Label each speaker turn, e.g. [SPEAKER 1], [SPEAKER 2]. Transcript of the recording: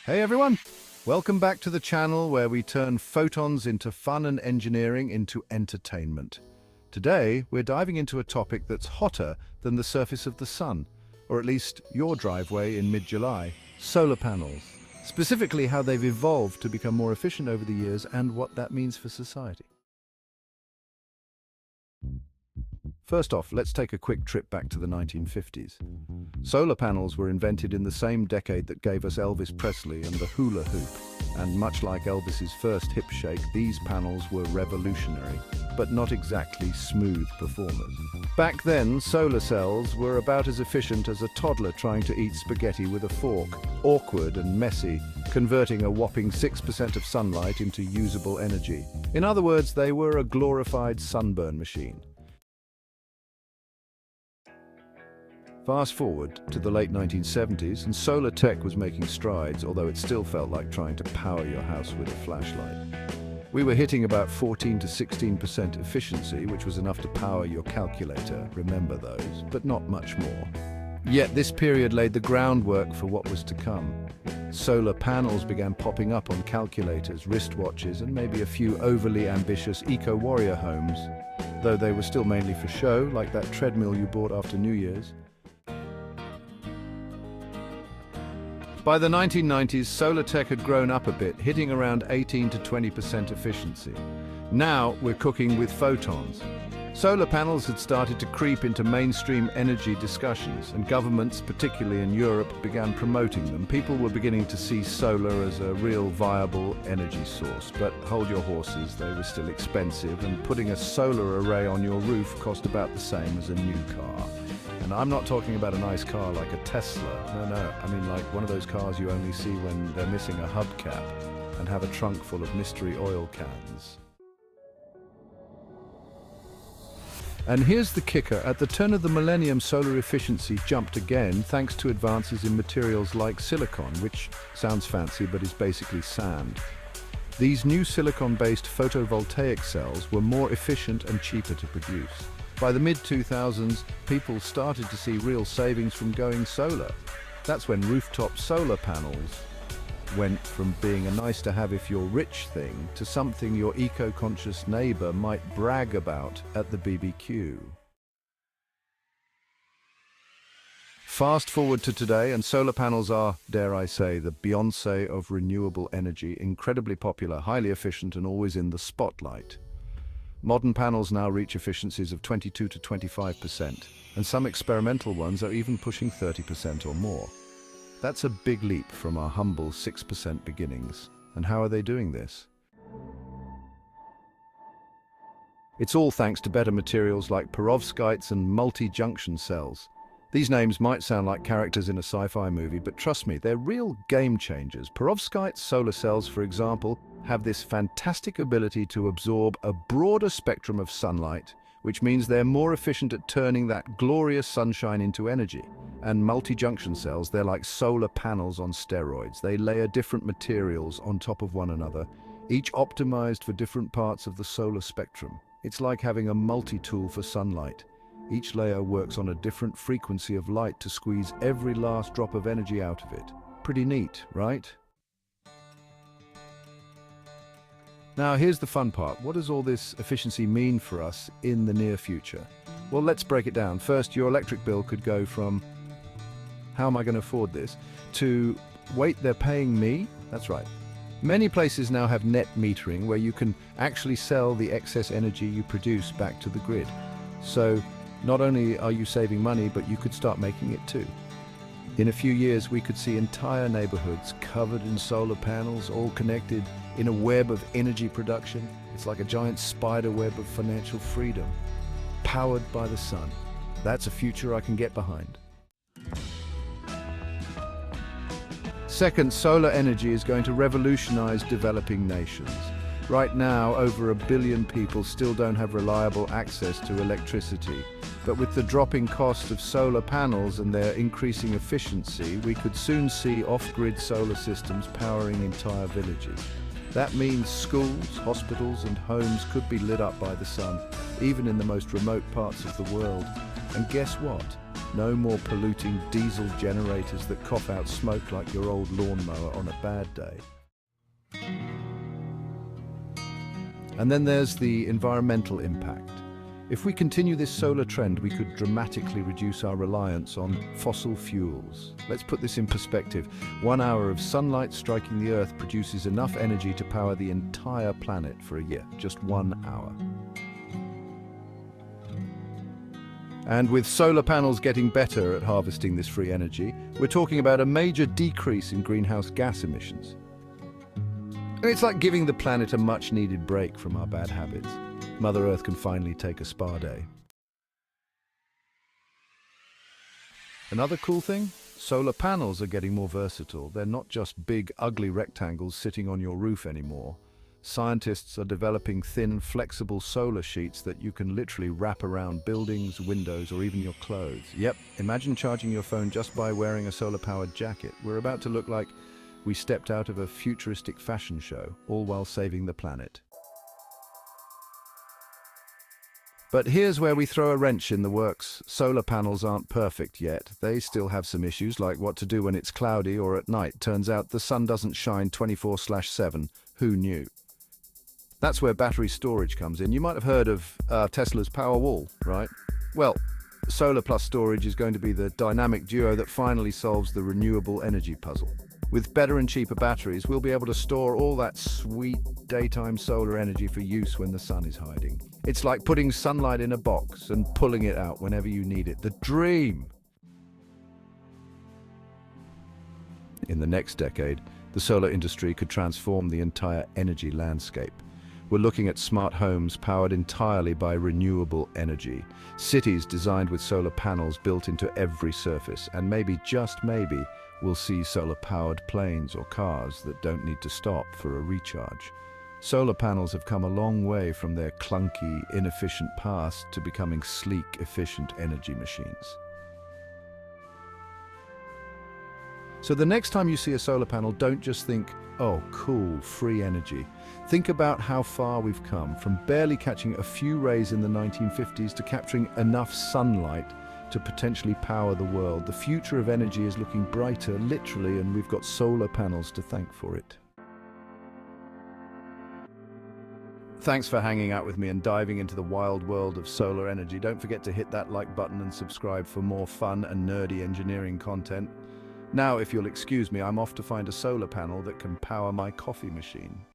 [SPEAKER 1] Hey everyone! Welcome back to the channel where we turn photons into fun and engineering into entertainment. Today, we're diving into a topic that's hotter than the surface of the sun, or at least your driveway in mid-July: solar panels. Specifically, how they've evolved to become more efficient over the years and what that means for society. First off, let's take a quick trip back to the 1950s. Solar panels were invented in the same decade that gave us Elvis Presley and the hula hoop. And much like Elvis's first hip shake, these panels were revolutionary, but not exactly smooth performers. Back then, solar cells were about as efficient as a toddler trying to eat spaghetti with a fork. Awkward and messy, converting a whopping 6% of sunlight into usable energy. In other words, they were a glorified sunburn machine. Fast forward to the late 1970s, and solar tech was making strides, although it still felt like trying to power your house with a flashlight. We were hitting about 14 to 16% efficiency, which was enough to power your calculator, remember those, but not much more. Yet this period laid the groundwork for what was to come. Solar panels began popping up on calculators, wristwatches, and maybe a few overly ambitious eco-warrior homes, though they were still mainly for show, like that treadmill you bought after New Year's. By the 1990s, solar tech had grown up a bit, hitting around 18 to 20% efficiency. Now we're cooking with photons. Solar panels had started to creep into mainstream energy discussions, and governments, particularly in Europe, began promoting them. People were beginning to see solar as a real viable energy source. But hold your horses, they were still expensive, and putting a solar array on your roof cost about the same as a new car. And I'm not talking about a nice car like a Tesla. No, I mean like one of those cars you only see when they're missing a hubcap and have a trunk full of mystery oil cans. And here's the kicker: at the turn of the millennium, solar efficiency jumped again thanks to advances in materials like silicon, which sounds fancy but is basically sand. These new silicon-based photovoltaic cells were more efficient and cheaper to produce. By the mid-2000s, people started to see real savings from going solar. That's when rooftop solar panels went from being a nice-to-have if you're rich thing to something your eco-conscious neighbor might brag about at the BBQ. Fast forward to today, and solar panels are, dare I say, the Beyoncé of renewable energy, incredibly popular, highly efficient, and always in the spotlight. Modern panels now reach efficiencies of 22 to 25%, and some experimental ones are even pushing 30% or more. That's a big leap from our humble 6% beginnings. And how are they doing this? It's all thanks to better materials like perovskites and multi-junction cells. These names might sound like characters in a sci-fi movie, but trust me, they're real game changers. Perovskite solar cells, for example, have this fantastic ability to absorb a broader spectrum of sunlight, which means they're more efficient at turning that glorious sunshine into energy. And multi-junction cells, they're like solar panels on steroids. They layer different materials on top of one another, each optimized for different parts of the solar spectrum. It's like having a multi-tool for sunlight. Each layer works on a different frequency of light to squeeze every last drop of energy out of it. Pretty neat, right? Now here's the fun part. What does all this efficiency mean for us in the near future? Well, let's break it down. First, your electric bill could go from, how am I going to afford this, to, wait, they're paying me? That's right. Many places now have net metering, where you can actually sell the excess energy you produce back to the grid. So not only are you saving money, but you could start making it too. In a few years, we could see entire neighborhoods covered in solar panels, all connected in a web of energy production. It's like a giant spider web of financial freedom, powered by the sun. That's a future I can get behind. Second, solar energy is going to revolutionize developing nations. Right now, over 1 billion people still don't have reliable access to electricity. But with the dropping cost of solar panels and their increasing efficiency, we could soon see off-grid solar systems powering entire villages. That means schools, hospitals, and homes could be lit up by the sun, even in the most remote parts of the world. And guess what? No more polluting diesel generators that cough out smoke like your old lawnmower on a bad day. And then there's the environmental impact. If we continue this solar trend, we could dramatically reduce our reliance on fossil fuels. Let's put this in perspective. 1 hour of sunlight striking the Earth produces enough energy to power the entire planet for a year. Just 1 hour. And with solar panels getting better at harvesting this free energy, we're talking about a major decrease in greenhouse gas emissions. And it's like giving the planet a much-needed break from our bad habits. Mother Earth can finally take a spa day. Another cool thing? Solar panels are getting more versatile. They're not just big, ugly rectangles sitting on your roof anymore. Scientists are developing thin, flexible solar sheets that you can literally wrap around buildings, windows, or even your clothes. Yep, imagine charging your phone just by wearing a solar-powered jacket. We're about to look like we stepped out of a futuristic fashion show, all while saving the planet. But here's where we throw a wrench in the works. Solar panels aren't perfect yet. They still have some issues, like what to do when it's cloudy or at night. Turns out the sun doesn't shine 24/7. Who knew? That's where battery storage comes in. You might have heard of Tesla's Powerwall, right? Well, solar plus storage is going to be the dynamic duo that finally solves the renewable energy puzzle. With better and cheaper batteries, we'll be able to store all that sweet daytime solar energy for use when the sun is hiding. It's like putting sunlight in a box and pulling it out whenever you need it. The dream! In the next decade, the solar industry could transform the entire energy landscape. We're looking at smart homes powered entirely by renewable energy, cities designed with solar panels built into every surface, and maybe, just maybe, we'll see solar-powered planes or cars that don't need to stop for a recharge. Solar panels have come a long way from their clunky, inefficient past to becoming sleek, efficient energy machines. So the next time you see a solar panel, don't just think, oh, cool, free energy. Think about how far we've come, from barely catching a few rays in the 1950s to capturing enough sunlight to potentially power the world. The future of energy is looking brighter, literally, and we've got solar panels to thank for it. Thanks for hanging out with me and diving into the wild world of solar energy. Don't forget to hit that like button and subscribe for more fun and nerdy engineering content. Now, if you'll excuse me, I'm off to find a solar panel that can power my coffee machine.